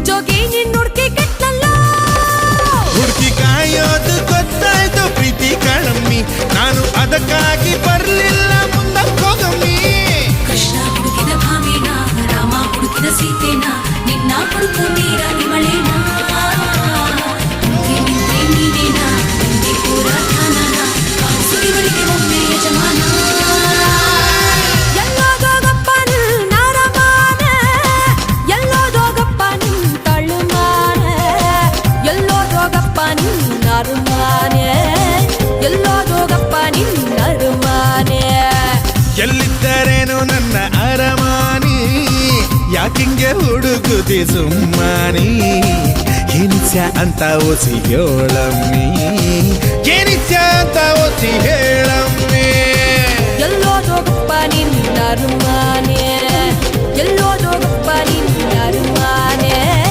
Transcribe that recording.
ಜೋಗಿ ನಿನ್ ಹುಡ್ಕಿ ಕೆಟ್ಟಲ್ಲ ಹುಡುಕಿ ಕಾಯೋದು ಗೊತ್ತಾಯ್ತು ಪ್ರೀತಿ ಕಣಮ್ಮಿ ನಾನು ಅದಕ್ಕಾಗಿ ಬರ್ಲಿಲ್ಲ ಮುಂದಕ್ಕೋಗಮ್ಮಿ ಕೃಷ್ಣ ಹುಡುಕಿದ ಭಾಮಿನ ರಾಮ ಹುಡುಕಿದ ಸೀತೆನ ನಿನ್ನ ಹುಡುಕು ನೀರ ನಿಮಳೇನ ನೀನೇನ ನಿಂದೆ ಪೂರ ಧ್ಯಾನನ ಸುಗಿಗಳಿಗೆ ಒಮ್ಮೆ ಯಜಮಾನ ಎಲ್ಲೋದೋಗಪ್ಪ ನಿನ್ನ ರಮಾನ ಎಲ್ಲೋದೋಗಪ್ಪ ನಿನ್ನ ತಳ್ಳುಮಾನ ಎಲ್ಲೋದೋಗಪ್ಪ ನಿನ್ನ ಅರುಮಾನೆ ಎಲ್ಲೋದೋಗಪ್ಪ ನಿನ್ನ ಅರುಮಾನೆ ಎಲ್ಲಿದ್ದರೇನು ನನ್ನ ಅರಮಾನಿ ಯಾಕಿಂಗೆ ಹುಡುಗುದಿ ಸುಮ್ಮನಿ ಏನಿಸ್ಯ ಅಂತ ಓಸಿ ಹೇಳಮ್ಮಿ ಏನಿಸ್ಯ ಅಂತ ಓಸಿ ಹೇಳಮ್ಮಿ ಎಲ್ಲೋದೋಗಪ್ಪ ನಿನ್ನ ಅರುಮಾನೆ ಎಲ್ಲೋದೋಗಪ್ಪ ನಿನ್ನ